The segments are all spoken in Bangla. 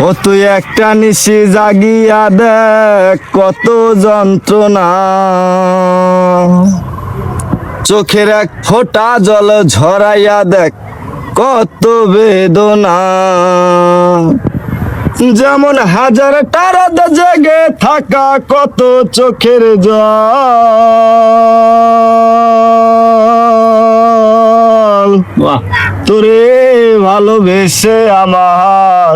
ও তুই একটা নিশি জাগিয়া দেখ কত যন্ত্রণা, চোখের এক ফোঁটা জল ঝরাইয়া দেখ কত বেদনা। যেমন হাজার তারাত জেগে থাকা কত চোখের জল, তোরে ভালোবেসে আমার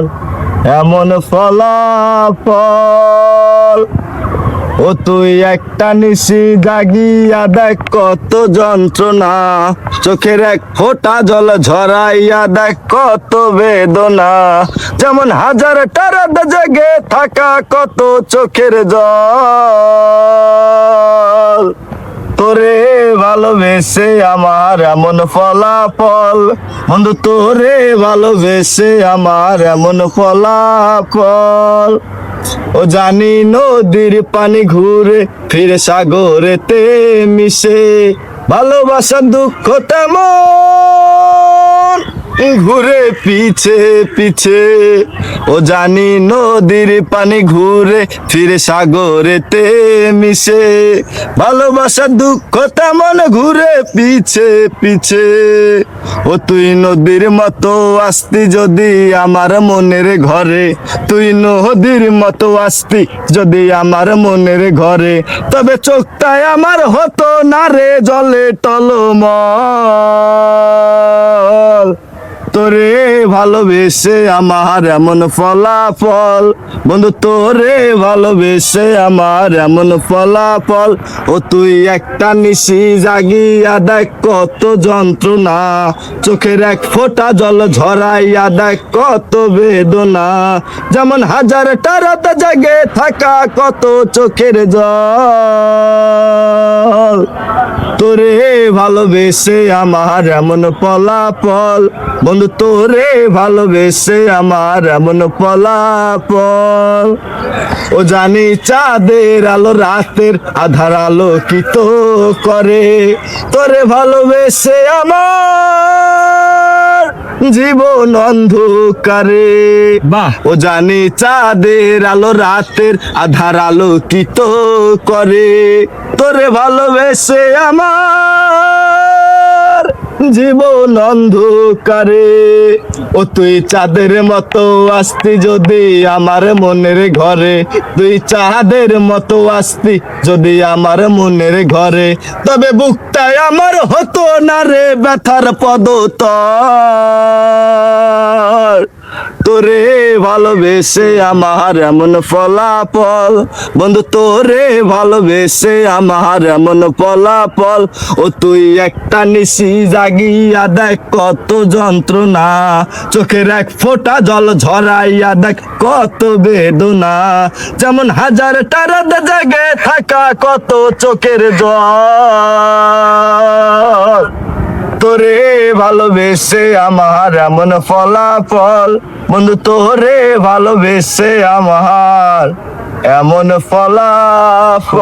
এমন ফলাফল। ও তুই একটা নিশি জাগিয়া দেখ কত যন্ত্রণা, চোখের এক ফোঁটা জল ঝরাইয়া দেখ কত বেদনা। যেমন হাজার তারাত জেগে থাকা কত চোখের জল, তোরে ভালোবেসে আমার এমন ফলাফল। বন্ধু তোরে ভালোবেসে আমার এমন ফলাফল। ও জানি নদীর পানি ঘুরে ফিরে সাগরেতে মিশে, ভালোবাসার দুঃখ তেমন ঘুরে পিছে পিছে। ও জানি নদীর পানি ঘুরে ফিরে সাগরেতে মিশে, ভালোবাসার দুঃখ তেমন ঘুরে পিছে পিছে। ও তুই নদীর মতো আসতি যদি আমার মনের ঘরে, তুই নদীর মতো আসতি যদি আমার মনের ঘরে, তবে চোখটায় আমার হতো না রে জলে টলমল। তোরে ভালোবেসে আমার এমন ফলাফল, বন্ধু তোরে ভালোবেসে আমার এমন ফলাফল। ও তুই একটা নিশি জাগিয়া দেখ কত যন্ত্রণা, চোখের এক ফোঁটা জল ঝরাইয়া দেখ কত বেদনা। যেমন হাজার তারাত জেগে থাকা কত চোখের জল, তোরে ভালোবেসে আমার এমন ফলাফল। বন্ধু তোরে ভালোবেসে আমার এমন ফলাফল। ও জানি চাঁদের আলো রাতের আধার আলোকিত করে, তোরে ভালোবেসে আমার জীবন অন্ধকারে। বাহ। ও জানি চাঁদের আলো রাতের আধার আলোকিত করে, তোরে ভালোবেসে আমার জীবন অন্ধকারে। ও তুই চাঁদের মতো আসতি যদি আমার মনের ঘরে, তুই চাঁদের মতো আসতি যদি আমার মনের ঘরে, তবে বুকটাই আমার হতো না রে ব্যথার পদতল। তোরে ভালোবেসে আমার এমন ফলাফল, বন্ধু তোরে ভালোবেসে আমার এমন ফলাফল। ও তুই একটা নিশি জাগিয়া দেখ কত যন্ত্রণা, চোখের এক ফোঁটা জল ঝরাইয়া দেখ কত বেদনা। যেমন হাজার তারাত জেগে থাকা কত চোখের জল, তোরে ভালোবেসে আমার এমন ফলাফল। বন্ধু তোরে ভালোবেসে আমার এমন ফলাফল।